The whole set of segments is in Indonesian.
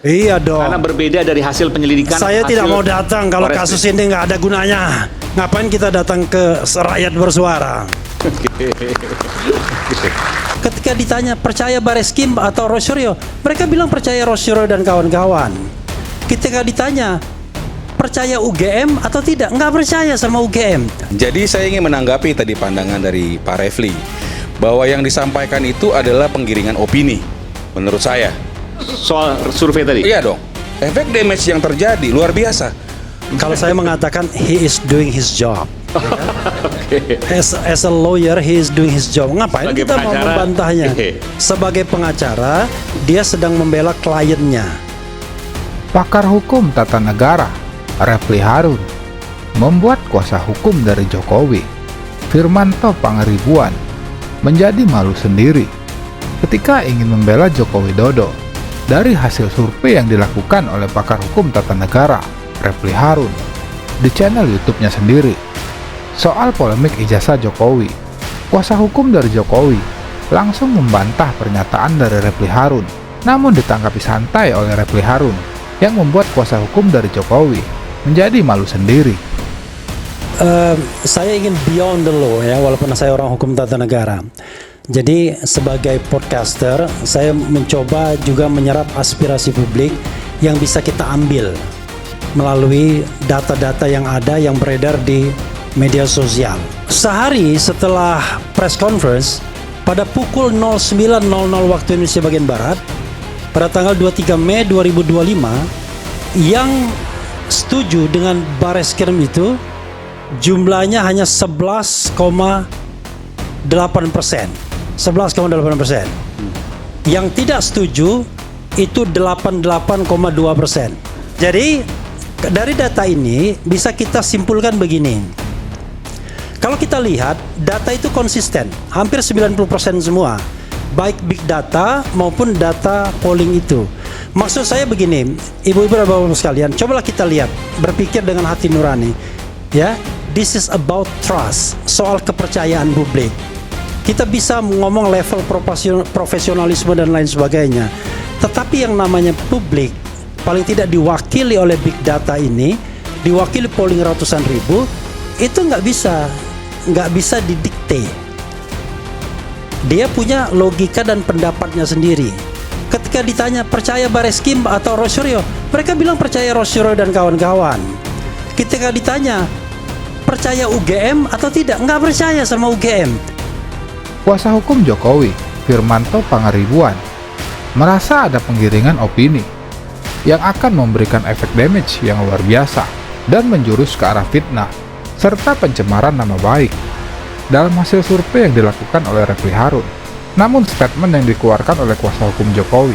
Iya dong. Karena berbeda dari hasil penyelidikan. Saya tidak mau datang kalau Polres. kasus ini nggak ada gunanya. Ngapain kita datang ke rakyat bersuara? Ketika ditanya percaya Bareskrim atau Rosario, mereka bilang percaya Rosario dan kawan-kawan. Ketika ditanya percaya UGM atau tidak, nggak percaya sama UGM. Jadi saya ingin menanggapi tadi pandangan dari Pak Refli bahwa yang disampaikan itu adalah penggiringan opini menurut saya. Soal survei tadi. Iya dong. Efek damage yang terjadi luar biasa. Kalau saya mengatakan he is doing his job. Oke. As a lawyer, he is doing his job. Ngapain Sebagai kita mau pengacara, membantahnya? Sebagai pengacara, dia sedang membela kliennya. Pakar hukum tata negara, Refli Harun, membuat kuasa hukum dari Jokowi, Firmanto Pangaribuan, menjadi malu sendiri ketika ingin membela Joko Widodo dari hasil survei yang dilakukan oleh pakar hukum tata negara, Refli Harun, di channel YouTube-nya sendiri. Soal polemik ijazah Jokowi, kuasa hukum dari Jokowi langsung membantah pernyataan dari Refli Harun, namun ditanggapi santai oleh Refli Harun yang membuat kuasa hukum dari Jokowi menjadi malu sendiri. Saya ingin beyond the law ya, walaupun saya orang hukum tata negara. Jadi sebagai podcaster, saya mencoba juga menyerap aspirasi publik yang bisa kita ambil melalui data-data yang ada yang beredar di media sosial. Sehari setelah press conference pada pukul 09.00 waktu Indonesia bagian Barat pada tanggal 23 Mei 2025, yang setuju dengan Bareskrim itu jumlahnya hanya 11,8%. 11,8%. Yang tidak setuju itu 88,2%. Jadi dari data ini bisa kita simpulkan begini. Kalau kita lihat data itu konsisten, hampir 90% semua, baik big data maupun data polling itu. Maksud saya begini, ibu-ibu dan bapak-bapak sekalian, cobalah kita lihat, berpikir dengan hati nurani. Ya, this is about trust, soal kepercayaan publik. Kita bisa ngomong level profesionalisme dan lain sebagainya, tetapi yang namanya publik paling tidak diwakili oleh big data ini, diwakili polling ratusan ribu, itu nggak bisa didikte. Dia punya logika dan pendapatnya sendiri. Ketika ditanya percaya Bareskrim atau Rosario, mereka bilang percaya Rosario dan kawan-kawan. Ketika ditanya percaya UGM atau tidak, nggak percaya sama UGM. Kuasa hukum Jokowi, Firmanto Pangaribuan, merasa ada penggiringan opini yang akan memberikan efek damage yang luar biasa dan menjurus ke arah fitnah serta pencemaran nama baik dalam hasil survei yang dilakukan oleh Refli Harun. Namun statement yang dikeluarkan oleh kuasa hukum Jokowi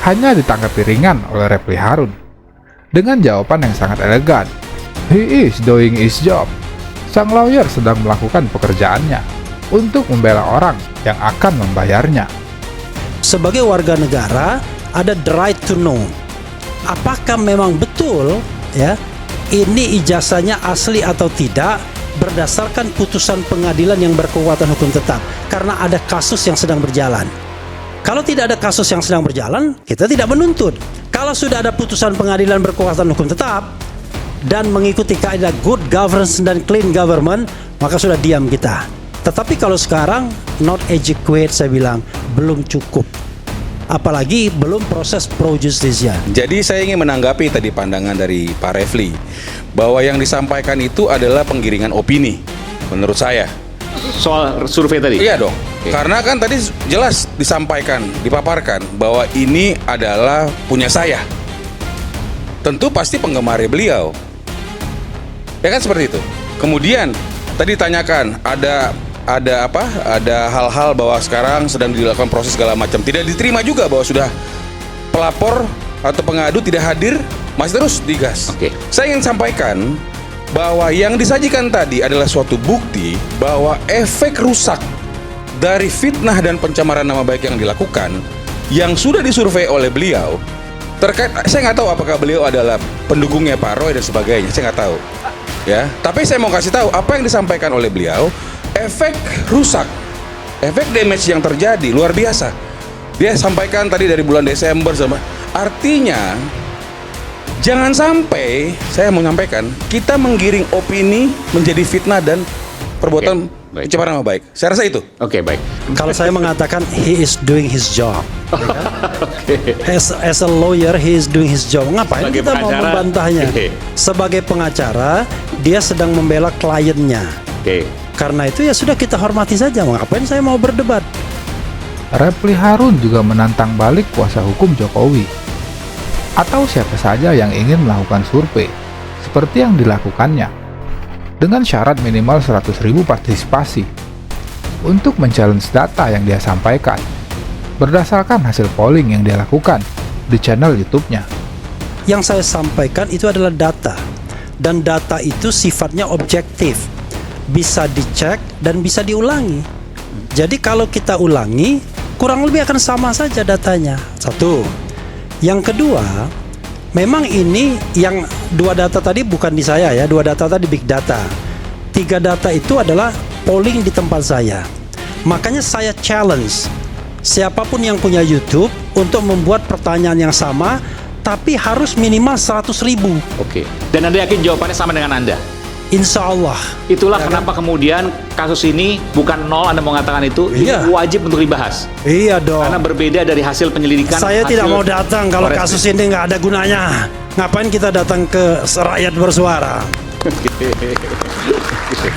hanya ditanggapi ringan oleh Refli Harun dengan jawaban yang sangat elegan. He is doing his job. Sang lawyer sedang melakukan pekerjaannya untuk membela orang yang akan membayarnya. Sebagai warga negara, ada the right to know. Apakah memang betul ya ini ijazahnya asli atau tidak berdasarkan putusan pengadilan yang berkekuatan hukum tetap, karena ada kasus yang sedang berjalan. Kalau tidak ada kasus yang sedang berjalan, kita tidak menuntut. Kalau sudah ada putusan pengadilan berkekuatan hukum tetap dan mengikuti kaidah good governance dan clean government, maka sudah diam kita. Tetapi kalau sekarang not adequate, saya bilang belum cukup. Apalagi belum proses pro justisia. Jadi saya ingin menanggapi tadi pandangan dari Pak Refli bahwa yang disampaikan itu adalah penggiringan opini menurut saya. Soal survei tadi. Iya dong. Karena kan tadi jelas disampaikan, dipaparkan bahwa ini adalah punya saya. Tentu pasti penggemar beliau. Ya kan seperti itu. Kemudian tadi ditanyakan ada hal-hal bahwa sekarang sedang dilakukan proses segala macam. Tidak diterima juga bahwa sudah pelapor atau pengadu tidak hadir, masih terus digas. Oke. Saya ingin sampaikan bahwa yang disajikan tadi adalah suatu bukti bahwa efek rusak dari fitnah dan pencemaran nama baik yang dilakukan, yang sudah disurvei oleh beliau terkait. Saya nggak tahu apakah beliau adalah pendukungnya Pak Roy dan sebagainya, saya nggak tahu. Ya, tapi saya mau kasih tahu apa yang disampaikan oleh beliau. Efek rusak, efek damage yang terjadi luar biasa. Dia sampaikan tadi dari bulan Desember sama Artinya, jangan sampai saya mau nyampaikan kita menggiring opini menjadi fitnah dan perbuatan baik. pencemaran nama baik. Saya rasa itu. Oke, baik. Kalau saya mengatakan he is doing his job. Oke. As a lawyer, he is doing his job. Ngapain Sebagai kita mau pengacara, membantahnya? oke. Sebagai pengacara, dia sedang membela kliennya. Oke. Karena itu ya sudah kita hormati saja. Ngapain saya mau berdebat? Refli Harun juga menantang balik kuasa hukum Jokowi atau siapa saja yang ingin melakukan survei seperti yang dilakukannya dengan syarat minimal 100.000 partisipasi untuk men-challenge data yang dia sampaikan berdasarkan hasil polling yang dia lakukan di channel YouTube-nya. Yang saya sampaikan itu adalah data. Dan data itu sifatnya objektif. Bisa dicek dan bisa diulangi. Jadi kalau kita ulangi, kurang lebih akan sama saja datanya. Satu. Yang kedua, memang ini yang 2 data tadi bukan di saya ya, 2 data tadi big data. 3 data itu adalah polling di tempat saya. Makanya saya challenge siapapun yang punya YouTube untuk membuat pertanyaan yang sama, tapi harus minimal 100.000. Oke. Dan Anda yakin jawabannya sama dengan Anda? Insya Allah. Itulah kenapa kemudian kasus ini bukan nol, Anda mau mengatakan itu, Iya. ini wajib untuk dibahas. Iya dong. Karena berbeda dari hasil penyelidikan. Saya hasil tidak mau datang kalau forensik. kasus ini nggak ada gunanya. Ngapain kita datang ke rakyat bersuara? Oke.